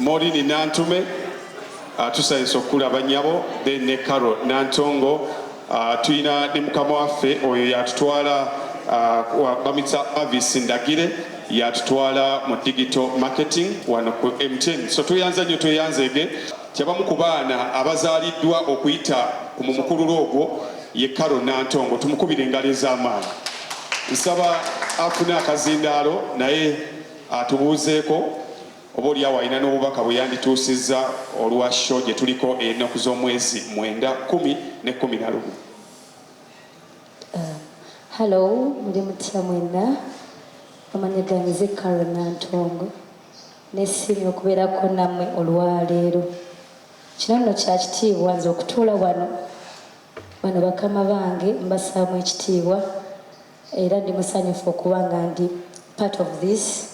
Morini Nantume tusanyusa okulaba nnyabo, then ne Carol Nantongo. Tulina ne mukama waffe oyo yatutwala Bamitsa Avis Ndagire yatutwala mu digital marketing wano ku MTN. So tuyanze nnyo tweyanzege kyabamu ku baana abazaaliddwa okuyita ku mukululo ogwo ye Carol Nantongo. Tumukubire engalo ez'amaanyi. Nsaba afune akazindaalo naye atubuuzeeko oba oliawo alina n'obubaka bwe yandituusizza olwa show gye tuliko ennaku z'omwezi 9, 10 ne 11. Hello, muli mutya mwenna. Amanya gange Carol Nantongo. Nesimye okubeerako nammwe olwaleero. Kino nno kya kitiibwa nze okutuula wano bakama bange mbasaamu ekitiibwa era ndi musanyufu okuba nga ndi part of this,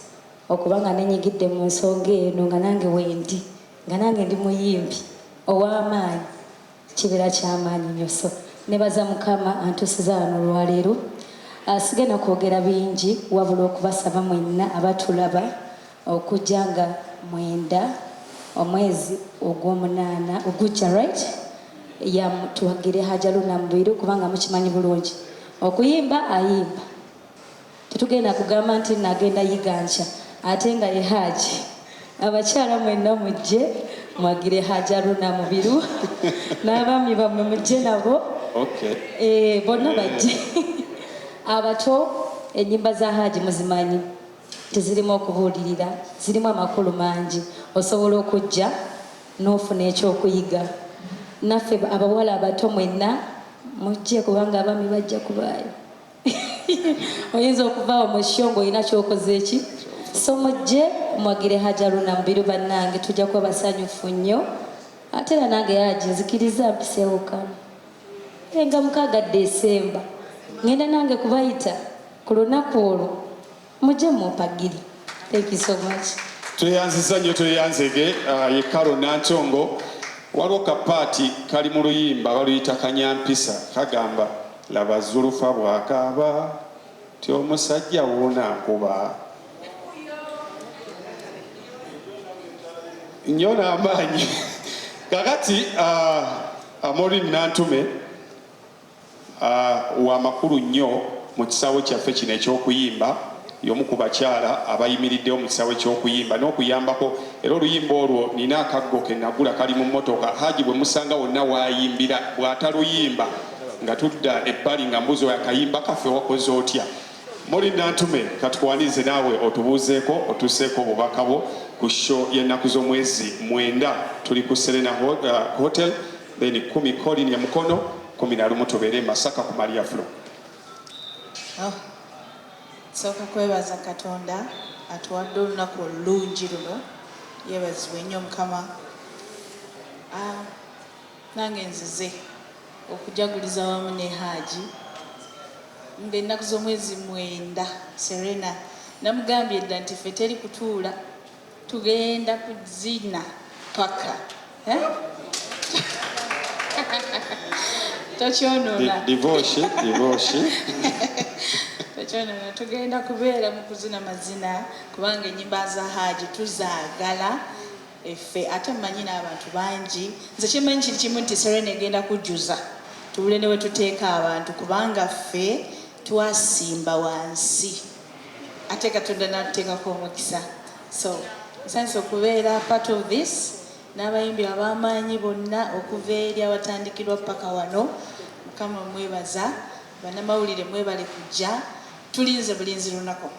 okuba nga nenyigidde mu nsonga eno nga nange wendi, nga nange ndi muyimbi ow'amaanyi, kibeera ky'amaanyi nnyo. So nebaza Mukama antuusiza wano olwaleero. Sigenda kwogera bingi wabula okubasaba mwenna abatulaba okujja nga 9 omwezi ogw'omunaana ogujja, right, tuwagire Hajaluna Mbiru kubanga mukimanyi bulungi okuyimba ayimba. Tetugenda kugamba nti nagenda yigancha ate nga ye Haji. Abakyala mwenna mujje mwagire Hajaluna Mbiru n'abaami bammwe mujje nabo. Okay. Bonna bajje. Abato ennyimba za Haji muzimanyi tezirimu okubuulirira, zirimu amakulu mangi. Osobola okujja n'ofuna ekyokuyiga. Naffe abawala abato mwenna mujje kubanga abaami bajja kubaayo. Oyinza okuvaawo mu shongo olina kyokoze eki. So mujje mwagire Hajaluna Mbiru bannange, tujja kuba basanyufu nnyo. Ate era nange Haji nzikiriza mpiseewo kano. Nga 6 Desemba ngenda nange kubayita ku lunaku olwo mujje mumpagire. Thank you so much. Tweyanziza nnyo tweyanzege ye Carol Nantongo. Waliwo kapaati kali mu luyimba baluyita Kanyampisa kagamba laba Zulufa bw'akaaba ti omusajja woona nkuba nnyo n'amaanyi. Kakati Morini Nantume wa makulu nnyo mu kisaawe kyaffe kino eky'okuyimba, y'omu ku bakyala abayimiriddewo mu kisaawe ky'okuyimba n'okuyambako. Era oluyimba olwo nina akaggo ke nagula kali mu mmotoka. Haji bwe musanga wonna waayimbira bw'ataluyimba nga tudda ebbali nga mbuzi oyo akayimba kaffe wakoze otya. Morini Nantume katukwanize naawe otubuuzeeko otusseeko obubaka bwo ku show y'ennaku z'omwezi 9 tuli ku Serena Hotel, then 10 Colin ya Mukono, 11 tubeere Masaka ku Maria Flow. Soka kwebaza Katonda atuwadde olunaku olungi luno, yeebazibwe nnyo Mukama. Nange nzize okujaguliza wamu ne Haji ng'ennaku z'omwezi 9 Serena. Namugambye dda nti ffe teri kutuula, tugenda kuzina paka. Tokyonoola. Divorce. Tokyonoola, tugenda kubeera mu kuzina mazina kubanga ennyimba za Haji tuzaagala effe. Ate mmanyi n'abantu bangi. Nze kimanyi kiri kimu nti Serena egenda kujjuza tubule ne we tuteeka abantu kubanga ffe twasimba wansi ate Katonda n'atuteekako omukisa. So nsanyusa okubeera part of this n'abayimbi ab'amaanyi bonna okuva eri awatandikirwa paka wano. Mukama mwebaza, bannamawulire mwebale kujja, tulinze bulinzi lunaku.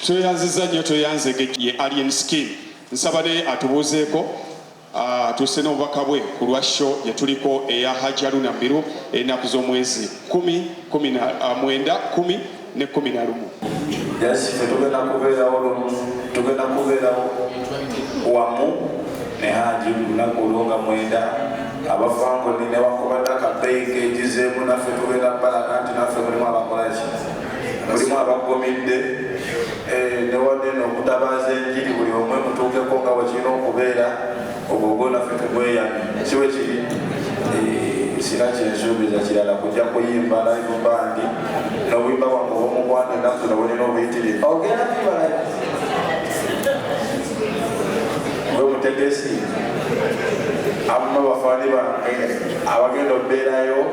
Tweyanziza nnyo tweyanzege ye Alien Skin. Nsaba ne atubuuzeeko tusse n'obubaka bwe ku lwa show gye tuliko eya Hajaluna Mbiru ennaku z'omwezi 10, 9, 10 ne 11. Yes, tugenda kubeerawo wamu ne Haji lunaku olwo nga 9. Abafango ne bakubadde akabeeyi keegizeemu naffe tugenda bbalaga nti naffe mulimu abakolaki, mulimu abagomidde newadde n'okutabaaza enjiri buli omwe mutuukeko nga bwekirina okubeera obwo naffe tugweyamye kiwe kiri. Sina kyensuubiza kirala kujja kuyimba live band n'obuyimba bwange obw'omukwano ennaku zino bulina obuyitirivu. Ogenda kuyimba live? omutegesi abamu bafaani bange abagenda obeerayo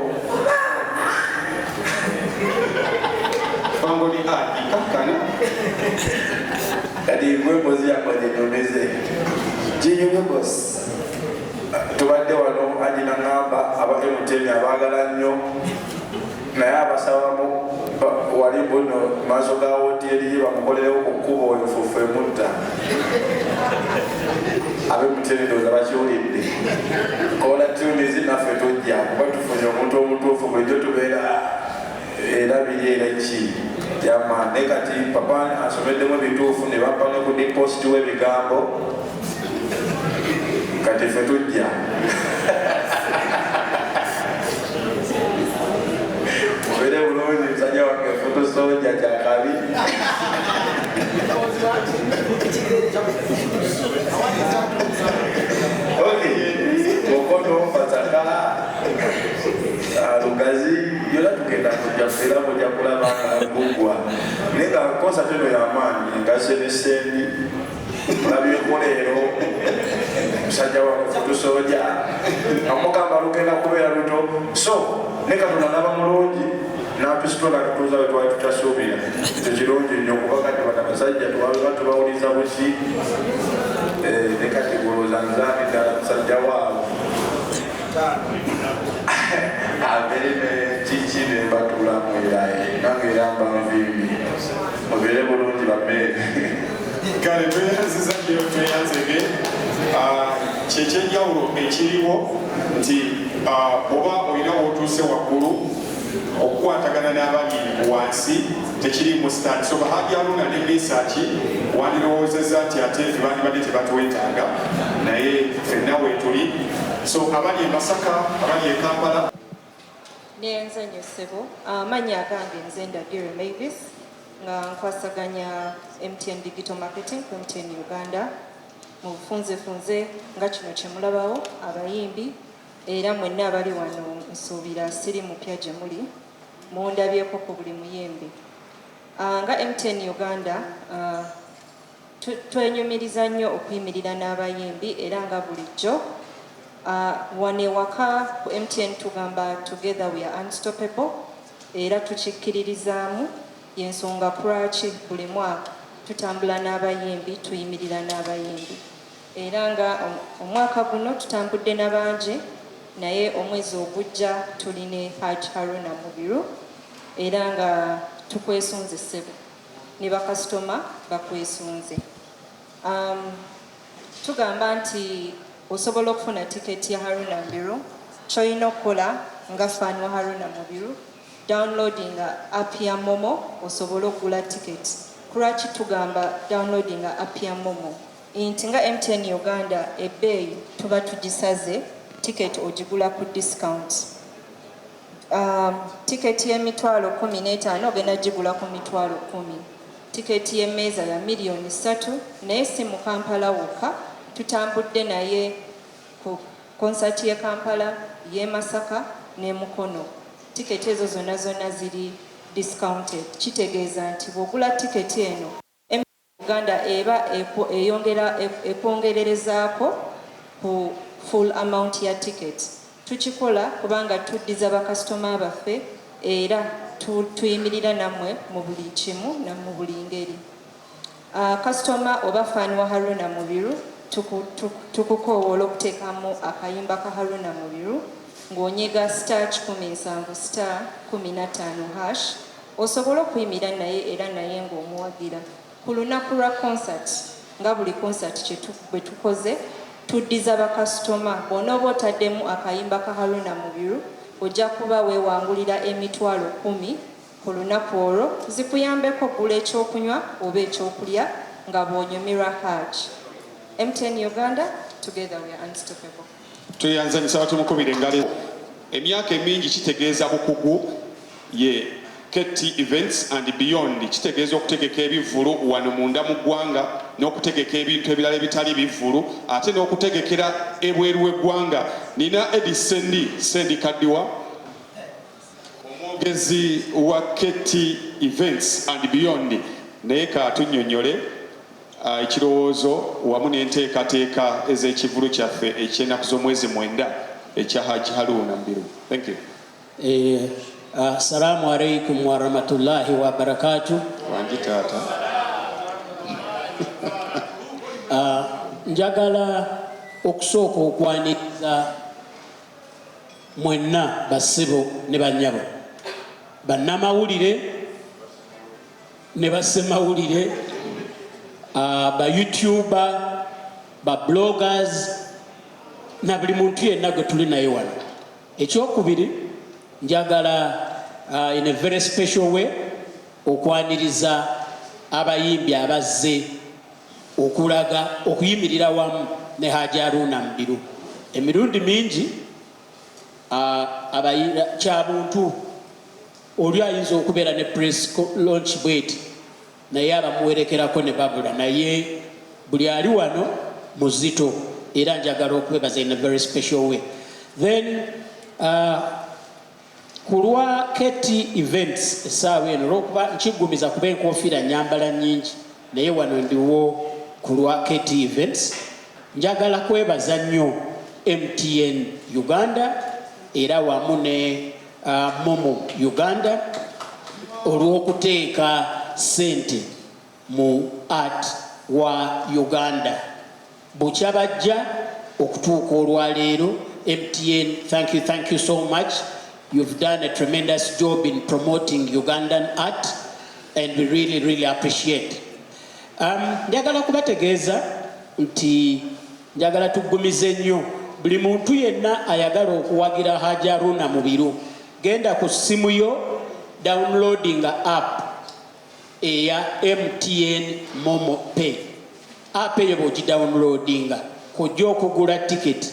fangoli Haji kakkana kati gwembozi yakonenyoneze kinyumye bosi tubadde wano Haji naŋŋamba aba MTN abaagala nnyo naye abasabamu wali buno maaso ga woteeri bamukolerewo ku kkubo enfuufu emutta ab'emutene ndowooza bakiwulidde kola tunizi naffe tujja kuba tufunye omuntu omutuufu bulijjo tubeera era biri era ki yama ne kati papa asomeddemu ebituufu ne bampa ne ku dipositi w'ebigambo kati ffe tujja mubeere bulungi musajja wange fotosoja kyakabi mukono fataka lugazi yona tugenda kujja mujja kulaba ngugwa naye nga nkosa teno y'amaanyi ngaseneseeni mulabyeko leero musajja wange fotosoja amugamba lugenda kubeera luto so ne katonda naba mulungi natusitula tutuuza we twali tutasuubira tekirungi nnyo kuba kati bata basajja tuwaba tubawuliza buki ne kati goloza nzaani ddala musajja waabo abere ne kiki ne mbatulamu eraye nange era mba nvimbi mubeere bulungi babeere kale tweyanziza nnyo tweyanzege kyekyenjawulo ekiriwo nti oba olina wootuuse waggulu okukwatagana n'abali wansi tekirimu stand so Haji Haruna ne Mesaki wandirowoozezza nti ate bandibadde tebatwetaaga naye ffenna weetuli so abali e Masaka abali e Kampala Nenzanyo ssebo amannya agange nze Ndagire Mavis nga nkwasaganya MTN Digital Marketing ku MTN Uganda mu bufunzefunze nga kino kyemulabawo abayimbi era mwenna abali wano nsuubira siri mupya gye muli mundabyeko ku buli muyembe nga MTN Uganda twenyumiriza nnyo okuyimirira n'abayimbi era nga bulijjo wano ewaka ku MTN tugamba together we are unstoppable era tukikkiririzaamu yensonga lwaki buli mwaka tutambula n'abayimbi tuyimirira n'abayimbi era nga omwaka guno tutambudde n'abangi naye omwezi ogujja tuline Haji Haruna Mubiru era nga tukwesunze ssebo ne bakasitoma bakwesunze tugamba nti osobola okufuna tiketi ya Haruna Mubiru kyolina okukola nga faani wa Haruna Mubiru downloading app ya Momo osobola okugula tiketi kulwaki tugamba downloading app ya Momo nti nga MTN Uganda ebbeeyi tuba tugisaze tiketi ogigula ku discount tiketi y'emitwalo 15 ogenda gigula ku mitwalo 10 tiketi y'emmeeza ya miliyoni 3 naye si mu Kampala wokka tutambudde naye ku konsati y'e Kampala y'e Masaka ne Mukono tiketi ezo zonna ziri discounted kitegeeza nti bw'ogula tiketi eno Uganda eba ekwongererezaako ku full amount ya ticket tukikola kubanga tuddiza bakasitoma baffe era tuyimirira nammwe mu buli kimu na mu buli ngeri kasitoma oba faani wa Haruna Mubiru tukukowoola okuteekamu akayimba ka Haruna Mubiru ng'onyega *170*15# osobola okuyimirira naye era naye ng'omuwagira ku lunaku lwa concert nga buli concert bwe tukoze tuddiza bakasitoma bw'onooba otaddemu akayimba ka Haruna Mubiru ojja kuba weewangulira emitwalo 10 ku lunaku olwo zikuyambeko okugula ekyokunywa oba ekyokulya nga bw'onyumirwa Haji. MTN Uganda, together we are unstoppable. tweyanzanyisa batumukubira engalo emyaka emingi kitegeeza bukugu ye Ketty Events and Beyond kitegeeza okutegeka ebivvulu wano munda mu ggwanga n'okutegeka ebintu ebirala ebitali bivvulu ate n'okutegekera ebweru w'eggwanga. Nina Eddie Sendi Kaddiwa omwogezi wa Ketty Events and Beyond naye ka tunnyonnyole ekirowoozo wamu n'enteekateeka ez'ekivulu kyaffe eky'ennaku z'omwezi 9 ekya Haji Haruna Mbiru. Thank you. Assalamu alaikum wa rahmatullahi wa barakatuh. Wangi taata. Njagala okusooka okwaniriza mwenna basibo ne bannyabo, bannamawulire ne bassemawulire, ba YouTuber, ba bloggers na buli muntu yenna gwe tuli naye wano. Ekyokubiri, njagala in a very special way okwaniriza abayimbi abazze okulaga okuyimirira wamu ne Haji Haruna Mbiru. Emirundi mingi kyabuntu oli ayinza okubeera ne press launch bweti naye abamuwerekerako ne babula, naye buli ali wano muzito era njagala okwebaza in a very special way. Then kulwa Keti Events essaawa eno olwokuba nkigumiza kuba enkofiira nyambala nyingi naye wano ndiwo kulwa Keti Events, njagala kwebaza nnyo MTN Uganda era wamu ne Momo Uganda olw'okuteeka sente mu art wa Uganda. Bukyabajja okutuuka olwaleero, MTN, thank you so much. You've done a tremendous job in promoting Ugandan art and we really appreciate. Njagala kubategeeza nti njagala tugumize nnyo buli muntu yenna ayagala okuwagira Haji Haruna Mbiru, genda ku ssimu yo downloading app eya MTN Momo Pay. App eyo bw'ogidownloadinga kujja okugula tiketi.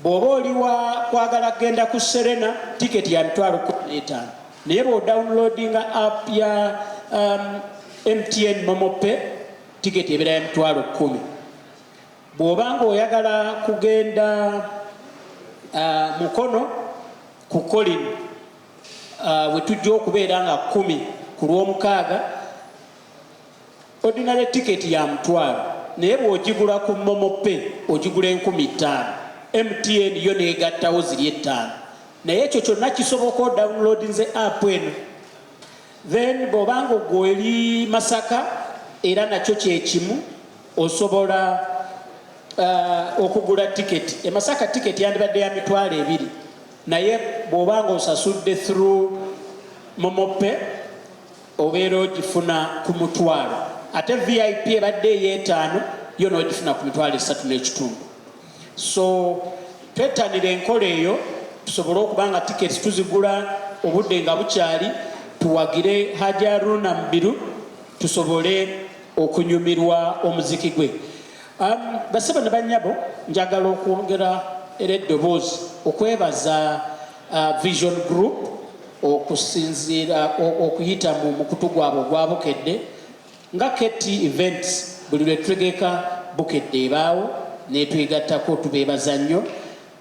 Bw'oba oli wa kwagala kgenda ku Serena, tiketi ya $15, naye bw'odownloadinga app ya MTN Momo Pay, tiketi ebeera ya $10. Bw'oba ng'oyagala kugenda Mukono ku Colin we tujja okubeera nga 10 ku Lwomukaaga, ordinary ticket ya $1, naye bw'ogigula ku Momo Pay ogigula $15,000. MTN yo neegattawo ziri $5, naye ekyo kyonna kisoboka odownloadinze app eno. Then bw'obanga ogwo eri Masaka era nakyo kyekimu osobola okugula tiketi. Masaka tiketi yandibadde ya $20, naye bw'obanga osasudde through Momo Pay obeera ogifuna ku $1. Ate VIP ebadde ey'E5 yo n'ogifuna ku $3.5. So twettanira enkola eyo tusobole okuba nga tiketi tuzigula obudde nga bukyali, tuwagire Haji Haruna Mbiru tusobole okunyumirwa omuziki gwe. Basebo ne bannyabo, njagala okwongera era eddoboozi okwebaza Vision Group okusinziira okuyita mu mukutu gwabwe ogwabukedde nga Keti Events. Buli lwe tutegeka bukedde ebaawo netwegattako tubeebaza nnyo,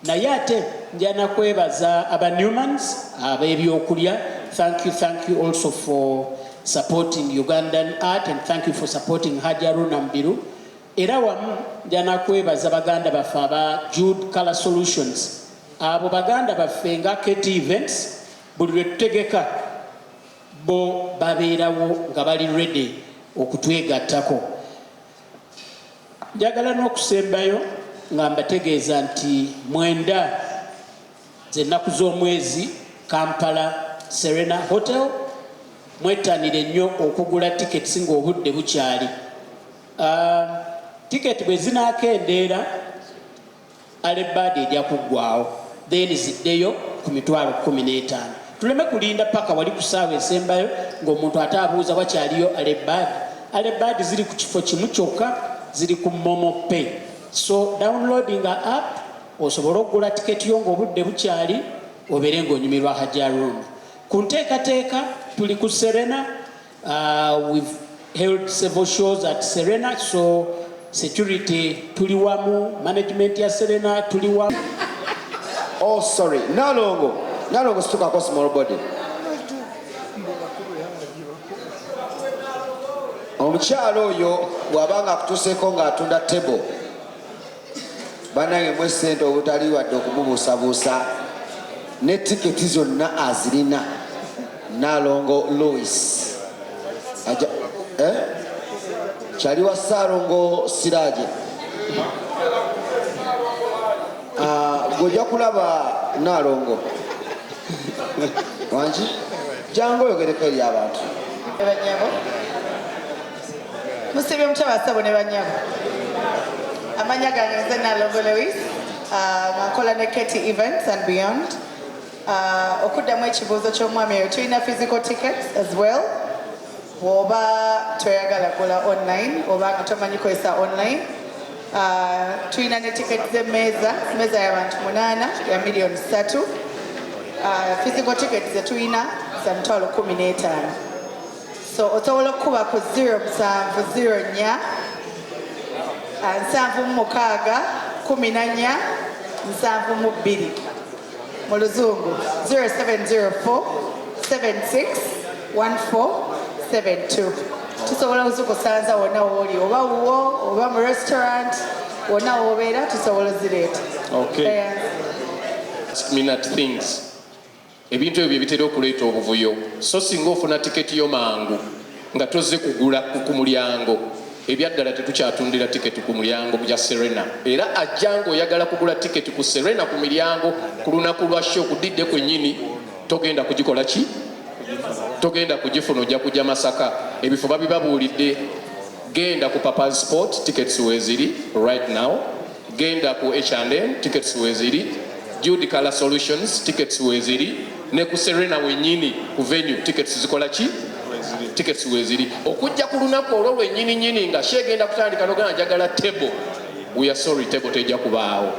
naye ate njana kwebaza aba Newmans ab'ebyokulya. Thank you also for supporting Ugandan art and thank you for supporting Haji Haruna Mbiru. Era wamu njana kwebaza baganda baffe aba Jude Color Solutions. Abo baganda baffe nga Keti Events buli lwe tutegeka bo babeerawo nga bali ready okutwegattako. Njagala n'okusembayo nga mbategeeza nti 9 z'ennaku z'omwezi Kampala Serena Hotel mwettanire nnyo okugula tiketi ng'obudde bukyali. Tiketi bwe zinaakendeera alebbaadi ejja kuggwawo, then ziddeyo ku $15,000. Tuleme kulinda paka wali ku ssaawa esembayo ng'omuntu ate abuuza wakyaliyo alebbaadi. Alebbaadi ziri ku kifo kimu kyokka, ziri ku Momo Pay. So downloading app osobole okugula tiketi yo ng'obudde bukyali obeere ng'onyumirwa Haji Haruna. Ku nteekateeka tuli ku Serena. We've held several shows at Serena, so security tuli wamu, management ya Serena tuli wamu. Oh, sorry. Nalongo situka small body. omukyalo oyo bw'abanga akutuuseeko ng'atunda table bannange mwe ssente obutali wadde okumubuusabuusa ne tiketi zonna azirina. Nalongo Louis kyali wa Saalongo Siraaje. Gojja kulaba Nalongo wangi jangu oyogereko eri abantu. Banyabo musibye mutabasabo ne banyabo amanya gange nze Nalongo Louis ngakola ne Katie Events and Beyond. Okuddamu ekibuuzo ky'omwami oyo tulina physical tickets as well bw'oba toyagala kola online oba nga tomanyi kozesa online. Tulina ne tickets z'emmeeza y'abantu 8 ya miliyoni 3. Physical tickets ze tulina za mitwalo 15. So osobola okuba ku 0704 7 6 14 mu luzungu 0704 76 1472. Tusobola kuzikusanza wonna wooli oba wuwo oba mu restaurant wonna wobeera tusobola zireeta. Okay. Minute things. Ebintu ebyo bitera okuleeta obuvuyo. So singa ofuna tiketi yo mangu nga tozze kugula ku mulyango ebyaddala tetukyatundira tiketi ku mulyango bya Serena. Era ajjango oyagala kugula tiketi ku Serena ku miryango ku lunaku lwa show kudidde kwennyini togenda kugikola ki? Togenda kugifuna ojja kujja Masaka. Ebifo babibabuulidde. Genda ku Papa's Sport tickets weziri right now. Genda ku H&M tickets weziri. Judy Color Solutions tickets weziri. Ne ku Serena wennyini ku venue tickets zikola ki? Tickets weziri. Okujja ku lunaku olwo lwennyini nga shegenda kutandika nogana njagala table. We are sorry, table tejja kubaawo.